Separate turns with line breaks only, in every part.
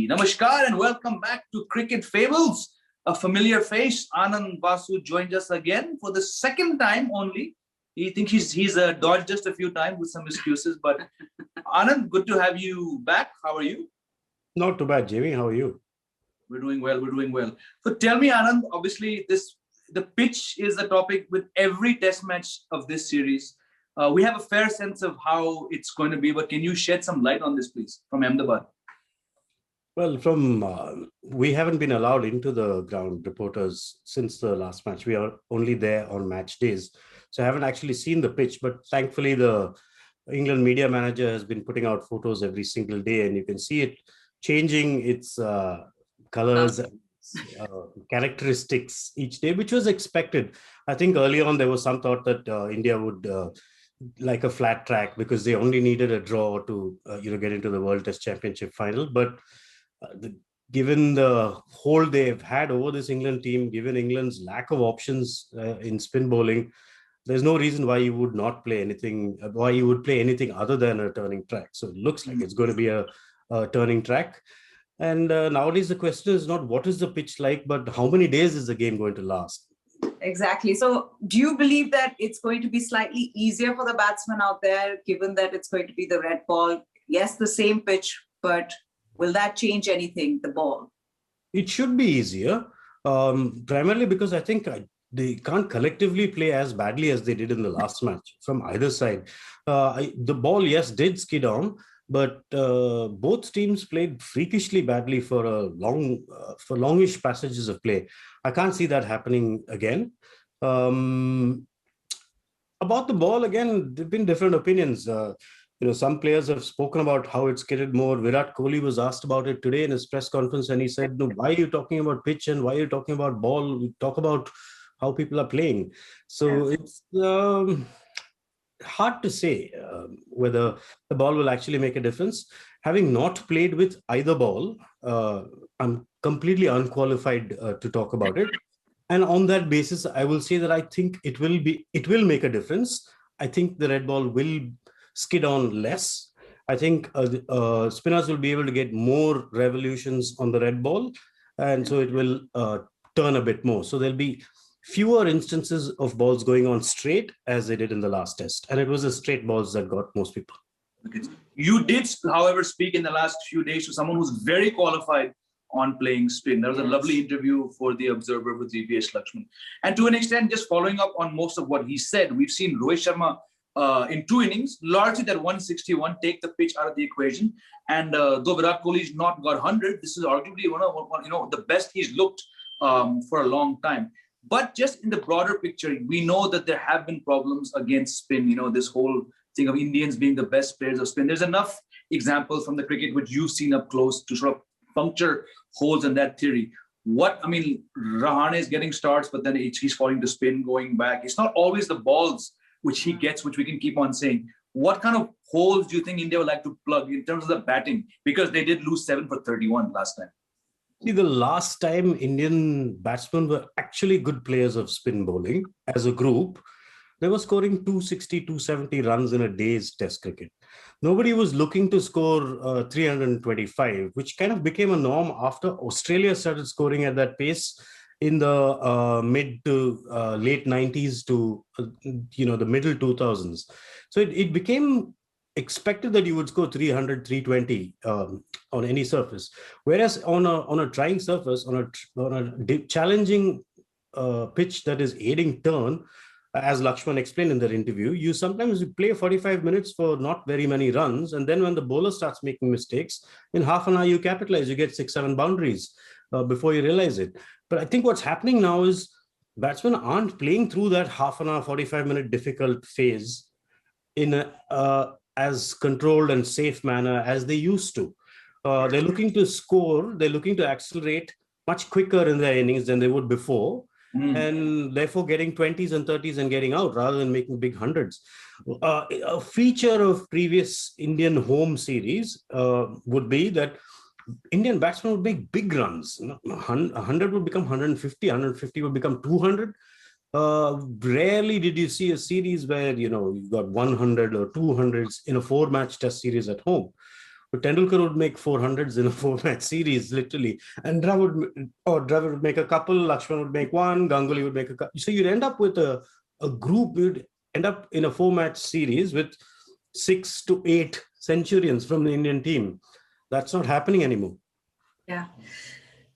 Namaskar and welcome back to Cricket Fables. A familiar face, Anand Vasu, joined us again for the second time only. He thinks he's dodged just a few times with some excuses. But Anand, good to have you back. How are you?
Not too bad, Jamie. How are you?
We're doing well. We're doing well. So tell me, Anand. Obviously, the pitch is the topic with every Test match of this series. We have a fair sense of how it's going to be, but can you shed some light on this, please, from Ahmedabad?
Well, we haven't been allowed into the ground, reporters, since the last match. We are only there on match days. So I haven't actually seen the pitch, but thankfully the England media manager has been putting out photos every single day, and you can see it changing its colors, characteristics each day, which was expected. I think early on there was some thought that India would like a flat track because they only needed a draw to get into the World Test Championship final. But given the hold they've had over this England team, given England's lack of options in spin bowling, there's no reason why you would not play anything, why you would play anything other than a turning track. So it looks like it's going to be a turning track. And nowadays the question is not what is the pitch like, but how many days is the game going to last?
Exactly. So do you believe that it's going to be slightly easier for the batsmen out there, given that it's going to be the red ball? Yes, the same pitch, but will that change anything, the ball?
It should be easier, primarily because I think they can't collectively play as badly as they did in the last match from either side. The ball, yes, did skid on, but both teams played freakishly badly for for longish passages of play. I can't see that happening again. About the ball, again, there have been different opinions. Some players have spoken about how it skidded more. Virat Kohli was asked about it today in his press conference, and he said, "No, why are you talking about pitch and why are you talking about ball? We talk about how people are playing." So it's hard to say whether the ball will actually make a difference. Having not played with either ball, I'm completely unqualified to talk about it. And on that basis, I will say that I think it will make a difference. I think the red ball will skid on less. I think spinners will be able to get more revolutions on the red ball, and so it will turn a bit more. So there'll be fewer instances of balls going on straight as they did in the last test. And it was the straight balls that got most people.
Okay. You did, however, speak in the last few days to someone who's very qualified on playing spin. There was a lovely interview for The Observer with VVS Lakshman. And to an extent, just following up on most of what he said, we've seen Rohit Sharma in 2 innings, largely that 161, take the pitch out of the equation. And though Virat Kohli's not got 100, this is arguably one of the best he's looked for a long time. But just in the broader picture, we know that there have been problems against spin, this whole thing of Indians being the best players of spin. There's enough examples from the cricket which you've seen up close to sort of puncture holes in that theory. Rahane is getting starts, but then he's falling to spin, going back. It's not always the balls which he gets, which we can keep on saying. What kind of holes do you think India would like to plug in terms of the batting? Because they did lose 7 for 31 last time.
See, the last time Indian batsmen were actually good players of spin bowling as a group, they were scoring 260, 270 runs in a day's test cricket. Nobody was looking to score 325, which kind of became a norm after Australia started scoring at that pace in the mid to late 90s to, the middle 2000s. So it became expected that you would score 300, 320 on any surface. Whereas on a trying surface, on a challenging pitch that is aiding turn, as Lakshman explained in their interview, you sometimes play 45 minutes for not very many runs. And then when the bowler starts making mistakes, in half an hour you capitalize, you get 6-7 boundaries before you realize it. But I think what's happening now is batsmen aren't playing through that half an hour, 45-minute difficult phase in as controlled and safe manner as they used to. They're looking to score, they're looking to accelerate much quicker in their innings than they would before, and therefore getting 20s and 30s and getting out rather than making big hundreds. A feature of previous Indian home series would be that Indian batsmen would make big runs. 100 would become 150, 150 would become 200. Rarely did you see a series where, you got 100 or 200s in a 4-match test series at home. But Tendulkar would make 400s in a 4-match series, literally. And Dravid would make a couple, Lakshman would make one, Ganguly would make a couple. So you'd end up with a group, you'd end up in a 4-match series with 6 to 8 centurions from the Indian team. That's not happening anymore.
Yeah.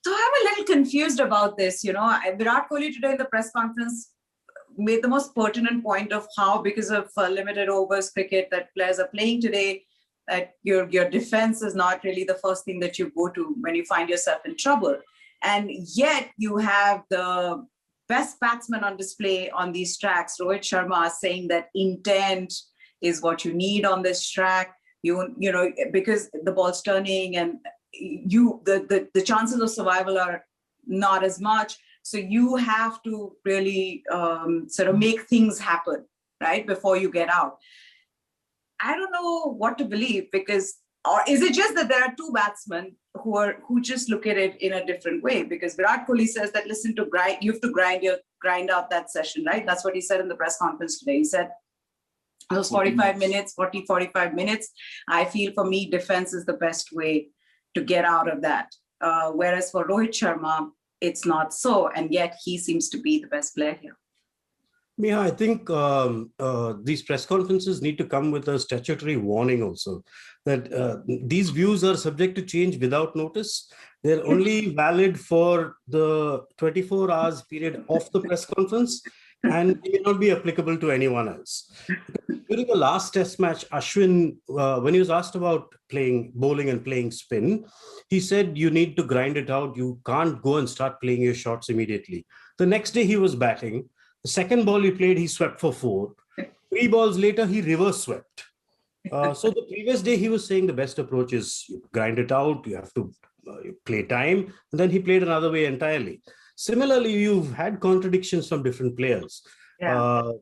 So I'm a little confused about this. Virat Kohli today in the press conference made the most pertinent point of how, because of limited overs cricket that players are playing today, that your defense is not really the first thing that you go to when you find yourself in trouble. And yet you have the best batsman on display on these tracks, Rohit Sharma, saying that intent is what you need on this track. Because the ball's turning and the chances of survival are not as much. So you have to really sort of make things happen, right, before you get out. I don't know what to believe, or is it just that there are two batsmen who just look at it in a different way? Because Virat Kohli says that, listen, you have to grind out that session, right? That's what he said in the press conference today. He said, those 45 minutes, 45 minutes, I feel for me, defense is the best way to get out of that. Whereas for Rohit Sharma, it's not so. And yet he seems to be the best player here.
Yeah, I think these press conferences need to come with a statutory warning also, that these views are subject to change without notice. They're only valid for the 24 hours period of the press conference, and they may not be applicable to anyone else. During the last test match, Ashwin, when he was asked about playing bowling and playing spin, he said, you need to grind it out. You can't go and start playing your shots immediately. The next day he was batting. The second ball he played, he swept for 4. 3 balls later, he reverse swept. So the previous day, he was saying the best approach is you grind it out, you have to play time. And then he played another way entirely. Similarly, you've had contradictions from different players. Yeah.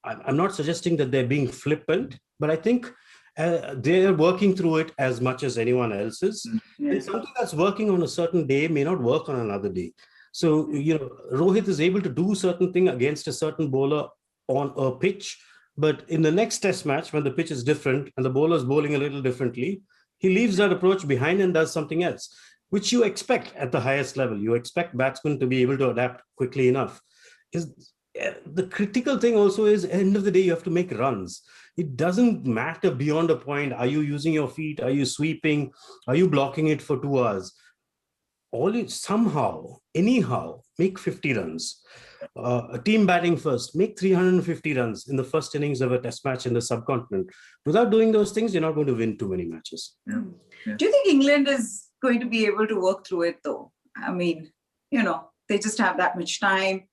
I'm not suggesting that they're being flippant, but I think they're working through it as much as anyone else is. Yeah. And something that's working on a certain day may not work on another day. So, Rohit is able to do certain thing against a certain bowler on a pitch, but in the next test match, when the pitch is different and the bowler is bowling a little differently, he leaves that approach behind and does something else, which you expect at the highest level. You expect batsmen to be able to adapt quickly enough. The critical thing also is, at the end of the day, you have to make runs. It doesn't matter beyond a point. Are you using your feet? Are you sweeping? Are you blocking it for 2 hours? Somehow, anyhow, make 50 runs. A team batting first, make 350 runs in the first innings of a test match in the subcontinent. Without doing those things, you're not going to win too many matches.
Yeah. Yeah. Do you think England is going to be able to work through it, though? I mean, they just have that much time.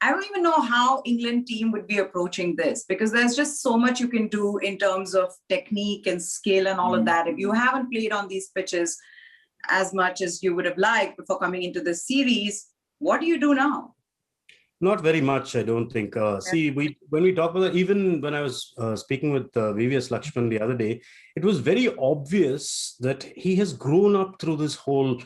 I don't even know how England team would be approaching this, because there's just so much you can do in terms of technique and skill and all of that. If you haven't played on these pitches as much as you would have liked before coming into this series, what do you do now?
Not very much, I don't think. See, when we talk about that, even when I was speaking with VVS Lakshman the other day, it was very obvious that he has grown up through this whole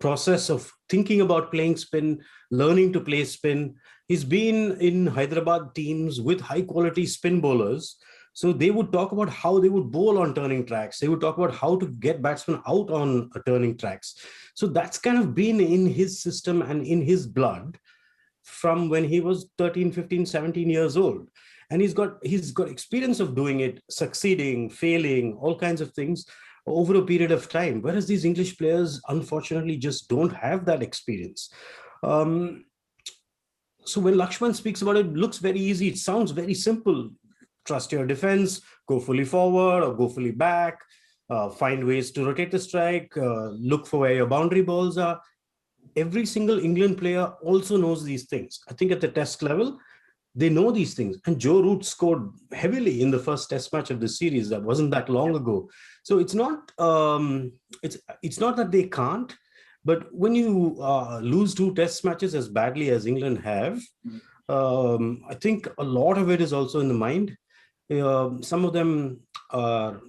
process of thinking about playing spin, learning to play spin. He's been in Hyderabad teams with high quality spin bowlers. So they would talk about how they would bowl on turning tracks. They would talk about how to get batsmen out on turning tracks. So that's kind of been in his system and in his blood from when he was 13, 15, 17 years old. And he's got experience of doing it, succeeding, failing, all kinds of things over a period of time. Whereas these English players, unfortunately, just don't have that experience. So when Lakshman speaks about it, it looks very easy. It sounds very simple. Trust your defense, go fully forward or go fully back, find ways to rotate the strike, look for where your boundary balls are. Every single England player also knows these things. I think at the test level, they know these things. And Joe Root scored heavily in the first test match of the series. That wasn't that long ago. So it's not that they can't, but when you lose 2 test matches as badly as England have, I think a lot of it is also in the mind. Some of them are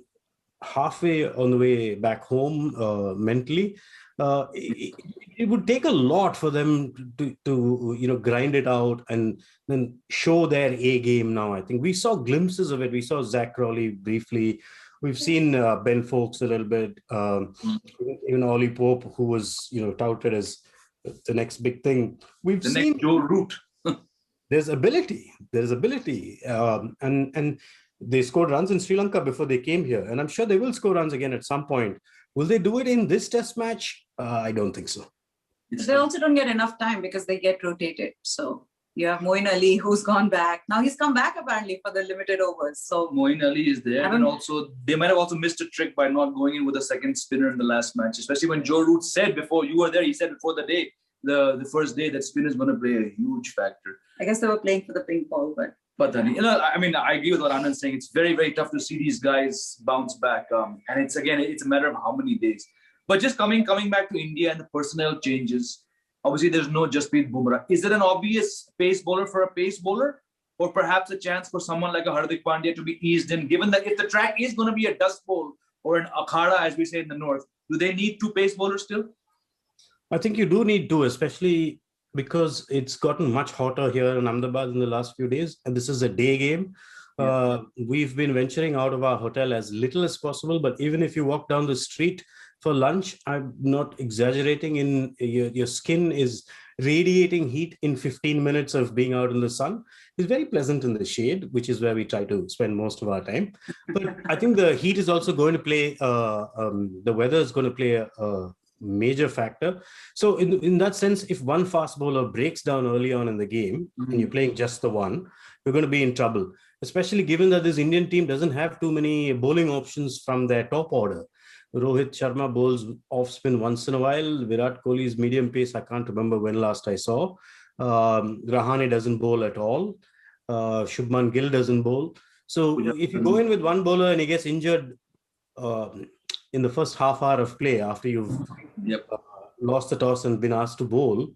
halfway on the way back home mentally. It would take a lot for them to grind it out and then show their A game now. I think we saw glimpses of it. We saw Zach Crawley briefly. We've seen Ben Fowkes a little bit, even Ollie Pope, who was touted as the next big thing. We've seen
next Joe Root.
There's ability, and they scored runs in Sri Lanka before they came here, and I'm sure they will score runs again at some point. Will they do it in this Test match? I don't think so.
They also don't get enough time because they get rotated. So you have Moeen Ali, who's gone back. Now he's come back apparently for the limited overs. So
Moeen Ali is there, and also they might have also missed a trick by not going in with a second spinner in the last match, especially when Joe Root said before you were there, he said before the first day, that spin is going to play a huge factor.
I guess they were playing for the pink ball, but
I mean, I agree with what Anand's saying. It's very, very tough to see these guys bounce back. And it's a matter of how many days. But just coming back to India and the personnel changes, obviously there's no Jasprit Bumrah. Is it an obvious pace bowler for a pace bowler? Or perhaps a chance for someone like a Hardik Pandya to be eased in, given that if the track is going to be a dust bowl or an akhada, as we say in the north, do they need two pace bowlers still?
I think you do need to, especially because it's gotten much hotter here in Ahmedabad in the last few days. And this is a day game. We've been venturing out of our hotel as little as possible. But even if you walk down the street for lunch, I'm not exaggerating, your skin is radiating heat in 15 minutes of being out in the sun. It's very pleasant in the shade, which is where we try to spend most of our time. But I think the heat is also going to play, the weather is going to play a major factor. So in that sense, if one fast bowler breaks down early on in the game and you're playing just the one, you're going to be in trouble, especially given that this Indian team doesn't have too many bowling options from their top order. Rohit Sharma bowls off spin once in a while. Virat Kohli's medium pace, I can't remember when last I saw. Rahane doesn't bowl at all. Shubman Gill doesn't bowl. So if you go in with one bowler and he gets injured in the first half hour of play after you've lost the toss and been asked to bowl,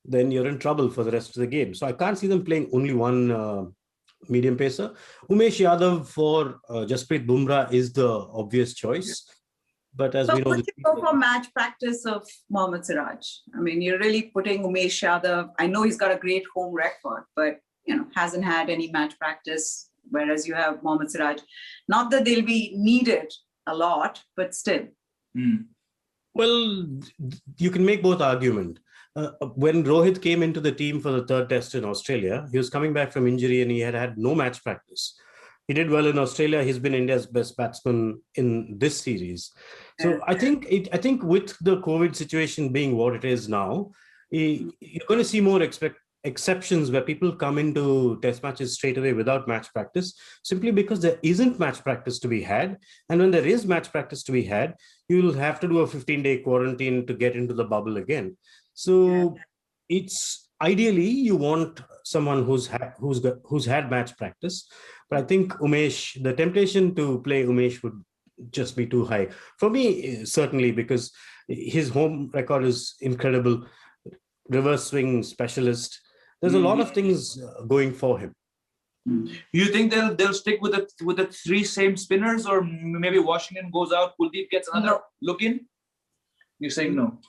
then you're in trouble for the rest of the game. So I can't see them playing only one medium pacer. Umesh Yadav for Jasprit Bumrah is the obvious choice. But as we know,
would you go for match practice of Mohammad Siraj? I mean, you're really putting Umesh Yadav. I know he's got a great home record, but hasn't had any match practice, whereas you have Mohammad Siraj. Not that they'll be needed a lot, but still.
Well, you can make both arguments. When Rohit came into the team for the third test in Australia, he was coming back from injury and he had no match practice. He did well in Australia. He's been India's best batsman in this series. So I think with the COVID situation being what it is now, you're going to see more exceptions where people come into test matches straight away without match practice, simply because there isn't match practice to be had. And when there is match practice to be had, you'll have to do a 15-day quarantine to get into the bubble again. So it's ideally you want someone who's had match practice. But I think Umesh, the temptation to play Umesh would just be too high. For me, certainly, because his home record is incredible. Reverse swing specialist. There's a lot of things going for him.
You think they'll stick with the three same spinners, or maybe Washington goes out, Kuldeep gets another look in? You're saying no?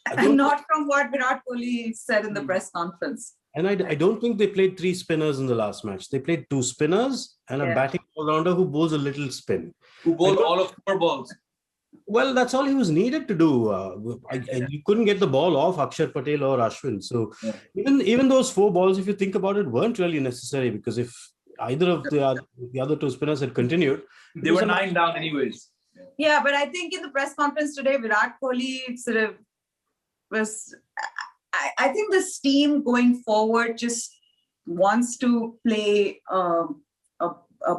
And not from what Virat Kohli said in the press conference.
And I don't think they played three spinners in the last match. They played two spinners and a batting all-rounder who bowls a little spin.
Who bowled all of 4 balls.
Well, that's all he was needed to do. You couldn't get the ball off Akshar Patel or Ashwin. So even those 4 balls, if you think about it, weren't really necessary, because if either of the other 2 spinners had continued,
they were 9 down anyways.
Yeah, but I think in the press conference today, Virat Kohli sort of was... I think this team going forward just wants to play a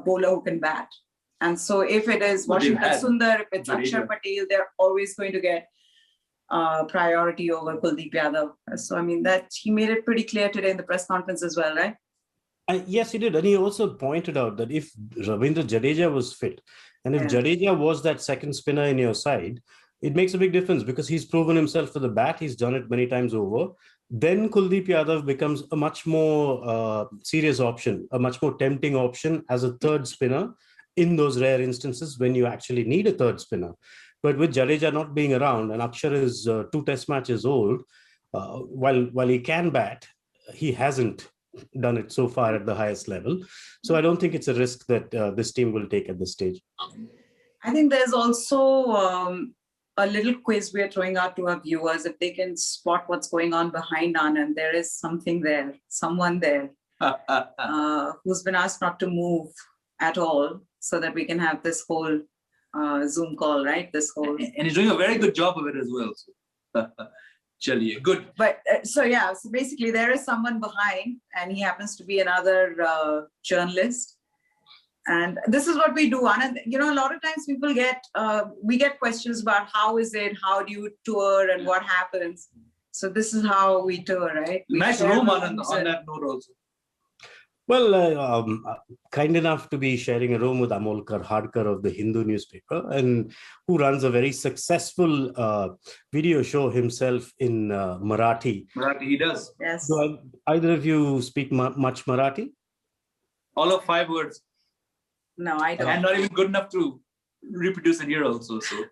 bowler who can bat. And so if it is Washington Sundar, if it's Akshar Patel, they're always going to get priority over Kuldeep Yadav. So, I mean, that he made it pretty clear today in the press conference as well, right?
Yes, he did. And he also pointed out that if Ravindra Jadeja was fit, and if Jadeja was that second spinner in your side, it makes a big difference, because he's proven himself for the bat. He's done it many times over. Then Kuldeep Yadav becomes a much more serious option, a much more tempting option as a third spinner in those rare instances when you actually need a third spinner. But with Jadeja not being around, and Akshar is 2 test matches old, while he can bat, he hasn't done it so far at the highest level. So I don't think it's a risk that this team will take at this stage.
I think there's also a little quiz we're throwing out to our viewers. If they can spot what's going on behind Anand, there is something there, someone there who's been asked not to move at all so that we can have this whole Zoom call, right? This whole.
And he's doing a very good job of it as well. So. Chaliye, good.
But so basically there is someone behind, and he happens to be another journalist. And this is what we do, Anand. You know, a lot of times people we get questions about how is it, how do you tour, and what happens. So this is how we tour, right?
Nice room, Anand, on that note also.
Well, kind enough to be sharing a room with Amolkar Hardkar of the Hindu newspaper, and who runs a very successful video show himself in Marathi.
Marathi, he does.
Yes.
So either of you speak much Marathi?
All of 5 words.
No, I don't.
And not even good enough to reproduce it here also. So.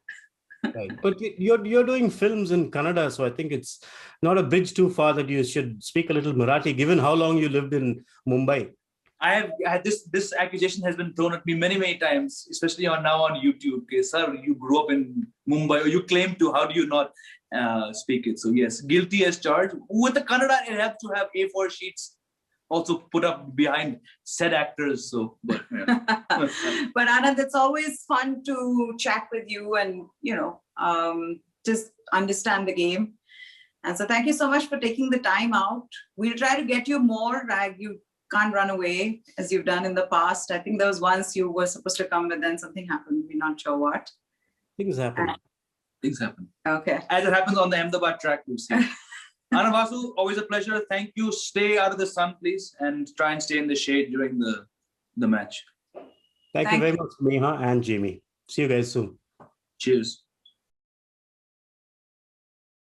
Right. But you're doing films in Kannada, so I think it's not a bridge too far that you should speak a little Marathi, given how long you lived in Mumbai.
I have had this accusation has been thrown at me many times, especially now on YouTube. Okay, sir, you grew up in Mumbai, or you claim to. How do you not speak it? So yes, guilty as charged. With the Kannada, it has to have A4 sheets also put up behind said actors. So, but yeah.
But Anand, it's always fun to chat with you and just understand the game. And so thank you so much for taking the time out. We'll try to get you more. You can't run away as you've done in the past. I think there was once you were supposed to come, but then something happened. We're not sure what.
Things happen.
Things happen.
Okay.
As it happens on the Ahmedabad track, we've seen. Anand Vasu, always a pleasure. Thank you. Stay out of the sun, please, and try and stay in the shade during the match.
Thank you very much, Neha and Jamie. See you guys soon.
Cheers.